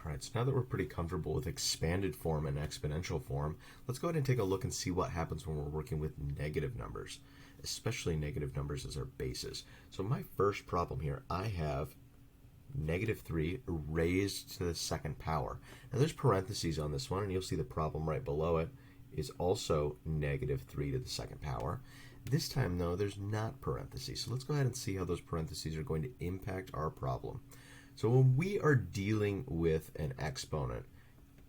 All right, so now that we're pretty comfortable with expanded form and exponential form, let's go ahead and take a look and see what happens when we're working with negative numbers, especially negative numbers as our bases. So my first problem here, I have negative 3 raised to the second power. Now there's parentheses on this one, and you'll see the problem right below it is also negative 3 to the second power. This time, though, there's not parentheses. So let's go ahead and see how those parentheses are going to impact our problem. So when we are dealing with an exponent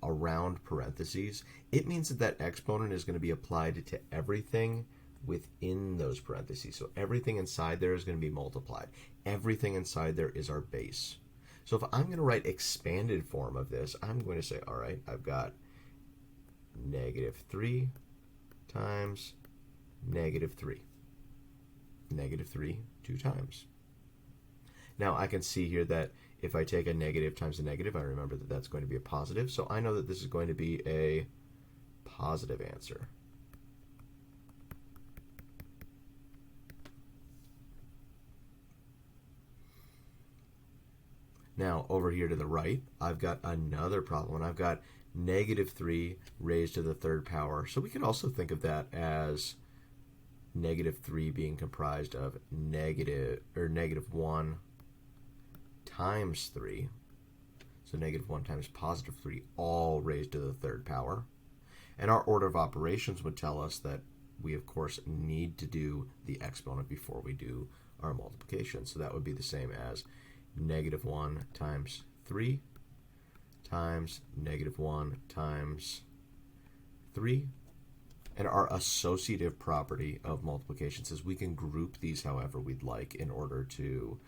around parentheses, it means that that exponent is going to be applied to everything within those parentheses. So everything inside there is going to be multiplied. Everything inside there is our base. So if I'm going to write expanded form of this, I'm going to say, all right, I've got negative 3 times negative 3. Negative 3 2 times. Now I can see here that if I take a negative times a negative, I remember that that's going to be a positive. So I know that this is going to be a positive answer. Now over here to the right, I've got another problem, and I've got negative 3 raised to the third power. So we can also think of that as negative 3 being comprised of negative 1 times 3. So negative 1 times positive 3, all raised to the third power. And our order of operations would tell us that we, of course, need to do the exponent before we do our multiplication. So that would be the same as negative 1 times 3 times negative 1 times 3. And our associative property of multiplication says we can group these however we'd like in order to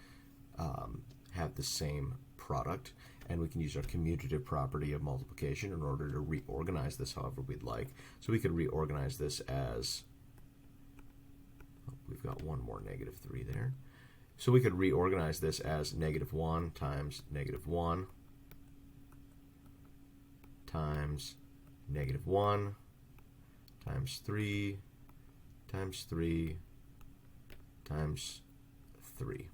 have the same product. And we can use our commutative property of multiplication in order to reorganize this however we'd like. So we could reorganize this as, we've got one more negative 3 there. So we could reorganize this as negative 1 times negative 1 times negative 1 times 3 times 3 times 3.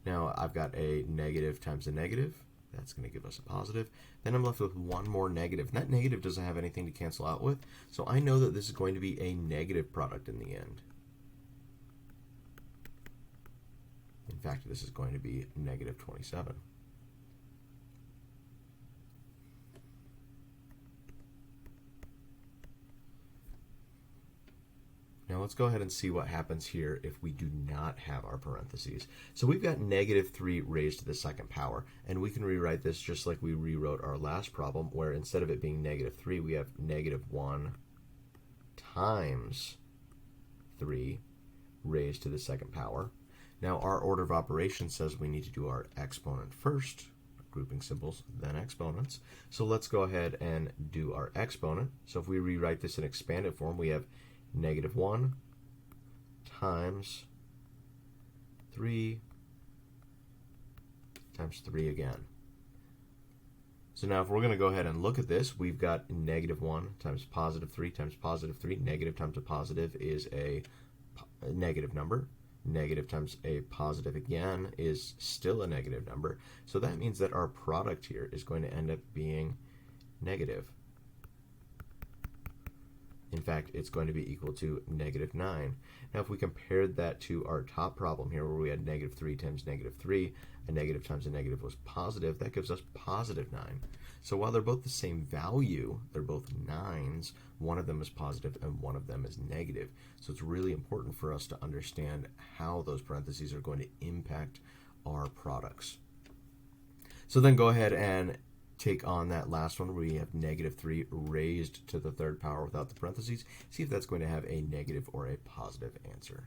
Now I've got a negative times a negative. That's going to give us a positive. Then I'm left with one more negative. And that negative doesn't have anything to cancel out with. So I know that this is going to be a negative product in the end. In fact, this is going to be negative 27. Now let's go ahead and see what happens here if we do not have our parentheses. So we've got negative 3 raised to the second power, and we can rewrite this just like we rewrote our last problem, where instead of it being negative 3, we have negative 1 times 3 raised to the second power. Now our order of operations says we need to do our exponent first, grouping symbols, then exponents. So let's go ahead and do our exponent. So if we rewrite this in expanded form, we have negative 1 times 3 times 3 again. So now if we're going to go ahead and look at this, we've got negative 1 times positive 3 times positive 3. Negative times a positive is a negative number. Negative times a positive again is still a negative number. So that means that our product here is going to end up being negative. In fact, it's going to be equal to negative 9. Now, if we compared that to our top problem here, where we had negative 3 times negative 3, a negative times a negative was positive, that gives us positive 9. So while they're both the same value, they're both 9s, one of them is positive and one of them is negative. So it's really important for us to understand how those parentheses are going to impact our products. So then go ahead and take on that last one where we have negative 3 raised to the third power without the parentheses. See if that's going to have a negative or a positive answer.